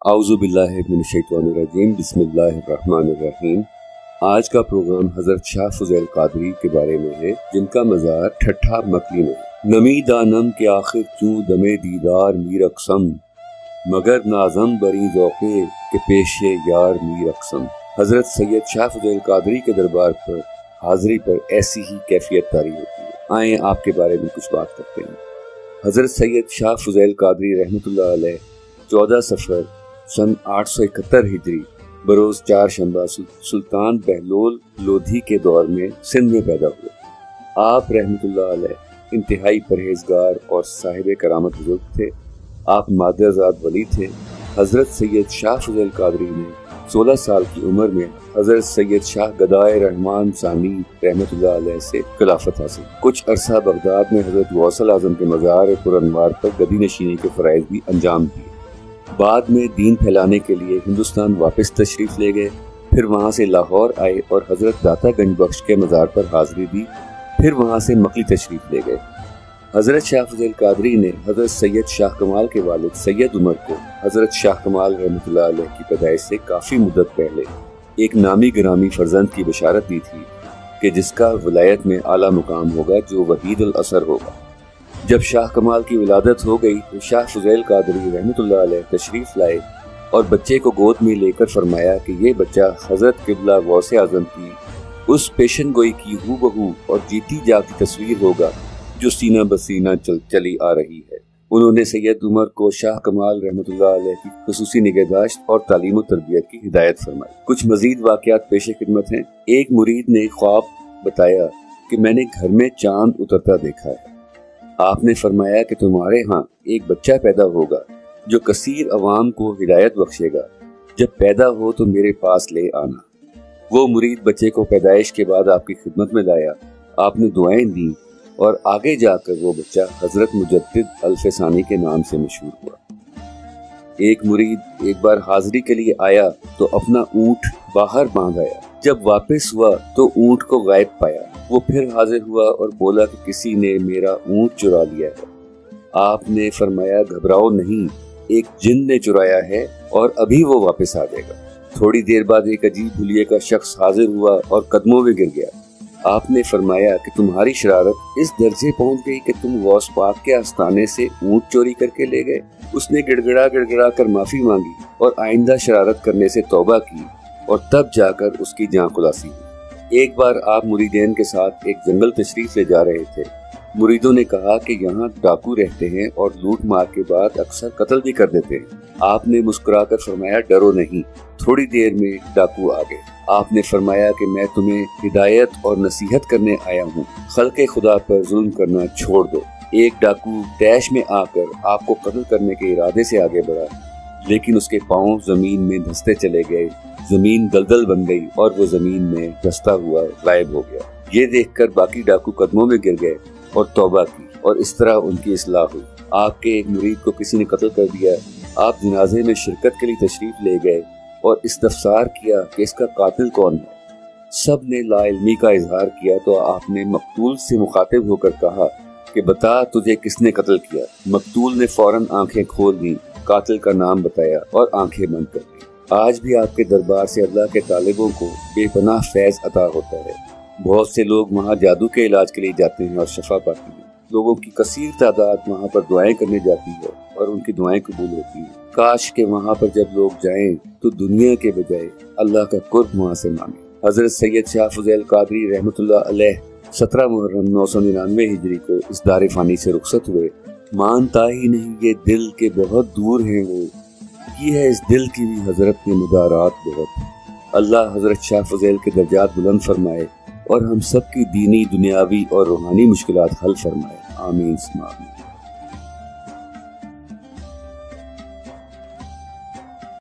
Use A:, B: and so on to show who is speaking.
A: आऊज़ु बिल्लाहि मिनश्शैतानिर्रजीम बिस्मिल्लाहिर्रहमानिर्रहीम। आज का प्रोग्राम हज़रत शाह फज़ैल क़ादरी के बारे में है, जिनका मज़ार ठट्ठा मकली में है। नमी दानम के आखिर चूँ दमे दीदार मीर अक़सम, मगर नाज़म बरी ज़ौक़े के पेशे यार मीर अक़सम। हज़रत सैयद शाह फज़ैल क़ादरी के दरबार पर हाज़री पर ऐसी ही कैफियत तारी होती है। आए आपके बारे में कुछ बात करते हैं। हज़रत सैयद शाह फज़ैल क़ादरी रहमतुल्लाह अलैह 14 सफ़र सन 871 हिजरी बरोज़ 4 शंबा सुल्तान बहलोल लोधी के दौर में सिंध में पैदा हुए। आप रहमतुल्लाह अलैह इंतहाई परहेजगार और साहिब करामत बुजुर्ग थे। आप मादरजाद वली थे। हज़रत सैयद शाह फज़ैल क़ादरी ने 16 साल की उम्र में हज़रत सैयद शाह गदाए रहमान सानी रहमतुल्लाह अलैह से खिलाफत हासिल। कुछ अरसा बगदाद में हज़रत गौसल आज़म के मज़ार पुरअनवार पर गदी नशीनी के फ़राइज़ भी अंजाम दिए। बाद में दीन फैलाने के लिए हिंदुस्तान वापस तशरीफ़ ले गए। फिर वहाँ से लाहौर आए और हज़रत दाता गंज बख्श के मज़ार पर हाज़री दी। फिर वहाँ से मकली तशरीफ़ ले गए। हज़रत शाह फज़ैल क़ादरी ने हज़रत सैयद शाह कमाल के वालिद सैयद उमर को हज़रत शाह कमाल रहमतुल्लाह अलैह की पैदाइश से काफ़ी मुद्दत पहले एक नामी गिरामी फ़र्जंद की बशारत दी थी कि जिसका विलायत में आला मुकाम होगा, जो वहीद अल असर होगा। जब शाह कमाल की विलादत हो गई तो शाह फज़ैल क़ादरी रहमतुल्लाह अलैह तशरीफ़ लाए और बच्चे को गोद में लेकर फरमाया कि ये बच्चा हज़रत क़िबला गौसे आज़म की उस पेशन गोई की हूबहू और जीती जागती तस्वीर होगा जो सीना बसीना चली आ रही है। उन्होंने सैयद उमर को शाह कमाल रहमतुल्लाह अलैह की खुसूसी निगहदाश्त और तालीम व तरबियत की हिदायत फरमाई। कुछ मज़ीद वाक़यात पेश खिदमत हैं। एक मुरीद ने ख्वाब बताया कि मैंने घर में चांद उतरता देखा है। आपने फरमाया कि तुम्हारे यहाँ एक बच्चा पैदा होगा जो कसीर अवाम को हिदायत बख्शेगा। जब पैदा हो तो मेरे पास ले आना। वो मुरीद बच्चे को पैदाइश के बाद आपकी खिदमत में लाया। आपने दुआएं दी और आगे जाकर वो बच्चा हज़रत मुजद्दिद अल-फ़सानी के नाम से मशहूर हुआ। एक मुरीद एक बार हाज़री के लिए आया तो अपना ऊँट बाहर बांध आया। जब वापस हुआ तो ऊँट को गायब पाया। वो फिर हाजिर हुआ और बोला कि किसी ने मेरा ऊँट चुरा लिया है। आपने फरमाया घबराओ नहीं, एक जिन ने चुराया है और अभी वो वापस आ जाएगा। थोड़ी देर बाद एक अजीब हुलिये का शख्स हाजिर हुआ और कदमों में गिर गया। आपने फरमाया कि तुम्हारी शरारत इस दर्जे पहुंच गई कि तुम गौस पाक के आस्थाने से ऊँट चोरी करके ले गए। उसने गिड़गिड़ा कर माफी मांगी और आइंदा शरारत करने से तौबा की और तब जाकर उसकी जान खुलासी हुई। एक बार आप मुरीदेन के साथ एक जंगल तशरीफ ले जा रहे थे। मुरीदों ने कहा कि यहाँ डाकू रहते हैं और लूट मार के बाद अक्सर कत्ल भी कर देते हैं। आपने मुस्कुराकर फरमाया डरो नहीं, थोड़ी देर में डाकू आ गए। आपने फरमाया कि मैं तुम्हें हिदायत और नसीहत करने आया हूँ, खल्क़े खुदा पर जुल्म करना छोड़ दो। एक डाकू तैश में आकर आपको कत्ल करने के इरादे से आगे बढ़ा, लेकिन उसके पाँव जमीन में धंसते चले गए। जमीन दलदल बन गई और वो जमीन में धंसता हुआ गायब हो गया। ये देखकर बाकी डाकू कदमों में गिर गए और तौबा की और इस तरह उनकी इस्लाह हुई। आपके एक मुरीद को किसी ने कत्ल कर दिया। आप जनाजे में शिरकत के लिए तशरीफ ले गए और इस्तफसार किया कि इसका कातिल कौन है। सब ने लाइल्मी का इजहार किया तो आपने मकतूल से मुखातिब होकर कहा कि बता तुझे किसने कत्ल किया। मकतूल ने फौरन आंखें खोल दी, कातिल का नाम बताया और आंखें बंद कर दी। आज भी आपके दरबार से अल्लाह के तालिबों को बेपनाह फैज़ अता होता है। बहुत से लोग वहाँ जादू के इलाज के लिए जाते हैं और शफा पाते हैं। लोगों की कसीर तादाद वहाँ पर दुआएं करने जाती है और उनकी दुआएं कबूल होती हैं। काश के वहाँ पर जब लोग जाएं तो दुनिया के बजाय अल्लाह का कुर्ब वहाँ से मांगे। हज़रत सैयद शाह फज़ैल क़ादरी रहमतुल्लाह अलैह 17 मुहर्रम 999 हिजरी को इस दार फ़ानी से रुखसत हुए। मानता ही नहीं ये दिल के बहुत दूर हैं वो, की है इस दिल की भी हज़रत में मुदारात बहुत। अल्लाह हज़रत शाह फज़ैल के दर्जात बुलंद फरमाए और हम सब की दीनी, दुनियावी और रूहानी मुश्किलात हल फरमाए। आमीन।